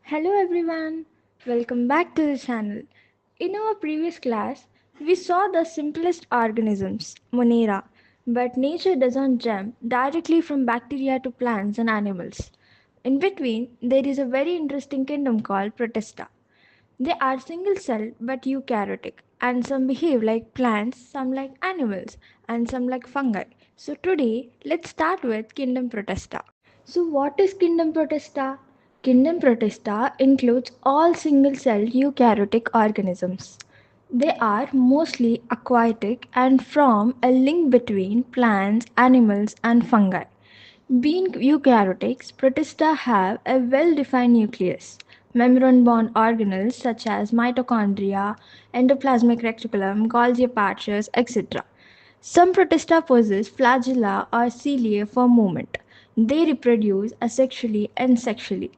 Hello everyone, welcome back to the channel. In our previous class, we saw the simplest organisms, Monera, but nature doesn't jump directly from bacteria to plants and animals. In between, there is a very interesting kingdom called Protista. They are single celled but eukaryotic, and some behave like plants, some like animals, and some like fungi. So today, let's start with Kingdom Protista. So, what is Kingdom Protista? Kingdom Protista includes all single celled eukaryotic organisms. They are mostly aquatic and form a link between plants, animals, and fungi. Being eukaryotics, Protista have a well defined nucleus. Membrane bound organelles such as mitochondria, endoplasmic reticulum, Golgi patches, etc. Some Protista possess flagella or cilia for movement. They reproduce asexually and sexually.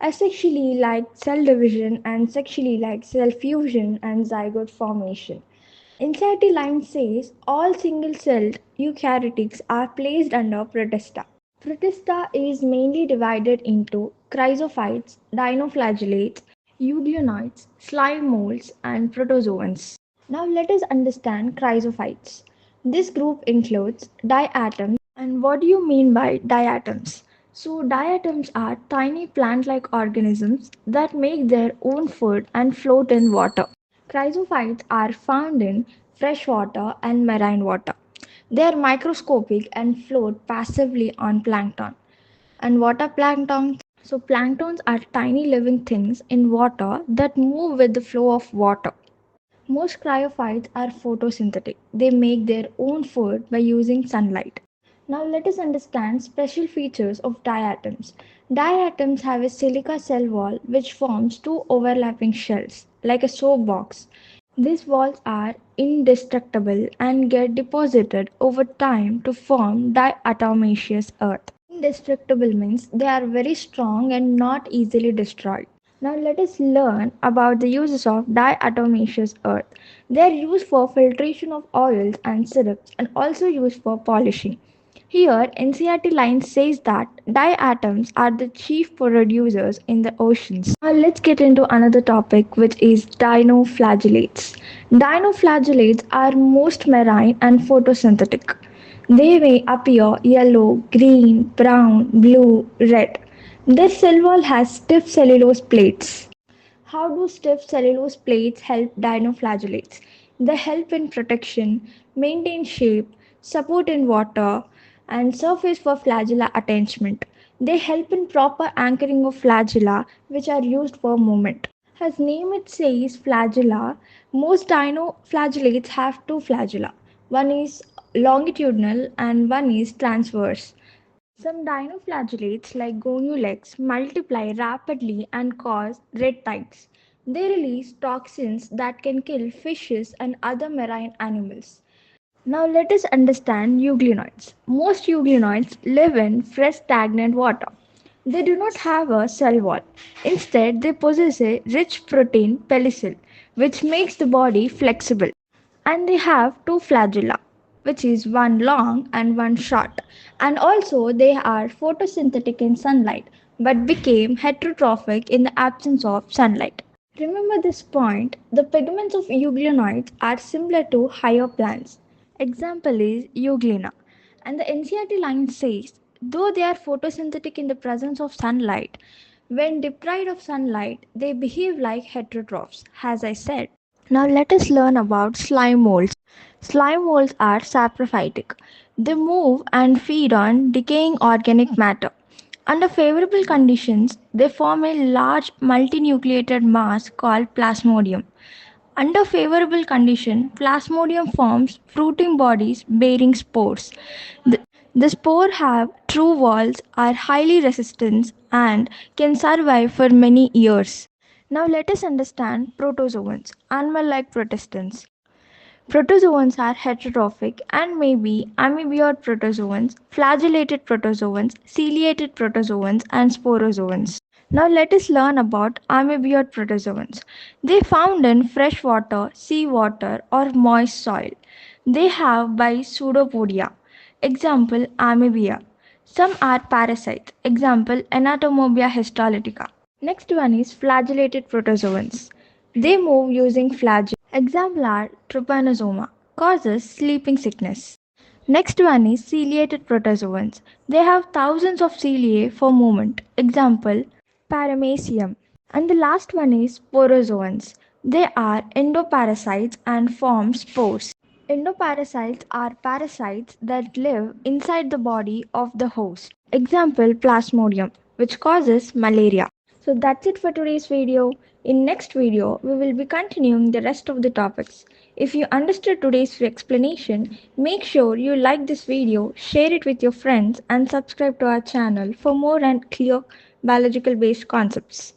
Asexually like cell division and sexually like cell fusion and zygote formation. NCERT line says all single-celled eukaryotics are placed under Protista. Protista is mainly divided into chrysophytes, dinoflagellates, euglenoids, slime molds, and protozoans. Now let us understand chrysophytes. This group includes diatoms. And what do you mean by diatoms? So, diatoms are tiny plant like organisms that make their own food and float in water. Chrysophytes are found in freshwater and marine water. They are microscopic and float passively on plankton. And what are planktons? So, planktons are tiny living things in water that move with the flow of water. Most cryophytes are photosynthetic. They make their own food by using sunlight. Now let us understand special features of diatoms. Diatoms have a silica cell wall which forms two overlapping shells, like a soap box. These walls are indestructible and get deposited over time to form diatomaceous earth. Indestructible means they are very strong and not easily destroyed. Now let us learn about the uses of diatomaceous earth. They are used for filtration of oils and syrups and also used for polishing. Here, NCERT line says that diatoms are the chief producers in the oceans. Now, let's get into another topic, which is dinoflagellates. Dinoflagellates are most marine and photosynthetic. They may appear yellow, green, brown, blue, red. Their cell wall has stiff cellulose plates. How do stiff cellulose plates help dinoflagellates? They help in protection, maintain shape, support in water, and surface for flagella attachment. They help in proper anchoring of flagella, which are used for movement. As name it says, flagella, most dinoflagellates have two flagella. One is longitudinal and one is transverse. Some dinoflagellates, like goniulex, multiply rapidly and cause red tides. They release toxins that can kill fishes and other marine animals. Now let us understand euglenoids. Most euglenoids live in fresh stagnant water. They do not have a cell wall. Instead, they possess a rich protein pellicule, which makes the body flexible. And they have two flagella, which is one long and one short. And also, they are photosynthetic in sunlight but became heterotrophic in the absence of sunlight. Remember this point, the pigments of euglenoids are similar to higher plants. Example is euglena. And the NCERT line says, though they are photosynthetic in the presence of sunlight, when deprived of sunlight, they behave like heterotrophs, as I said. Now let us learn about slime molds. Slime molds are saprophytic. They move and feed on decaying organic matter. Under favorable conditions, they form a large multinucleated mass called plasmodium. Under favorable condition, plasmodium forms fruiting bodies bearing spores. The, the spore have true walls, are highly resistant, and can survive for many years. Now let us understand protozoans, animal-like protistans. Protozoans are heterotrophic and may be amoeboid protozoans, flagellated protozoans, ciliated protozoans, and sporozoans. Now let us learn about amoeboid protozoans. They found in fresh water, seawater, or moist soil. They have by pseudopodia. Example, amebia. Some are parasites. Example, Anatomobia histolytica. Next one is flagellated protozoans. They move using flagella. Example are trypanosoma, causes sleeping sickness. Next one is ciliated protozoans. They have thousands of cilia for movement. Example, paramecium. And the last one is sporozoans. They are endoparasites and form spores. Endoparasites are parasites that live inside the body of the host. Example, plasmodium, which causes malaria. So that's it for today's video. In next video, we will be continuing the rest of the topics. If you understood today's explanation, make sure you like this video, share it with your friends and subscribe to our channel for more and clear biological based concepts.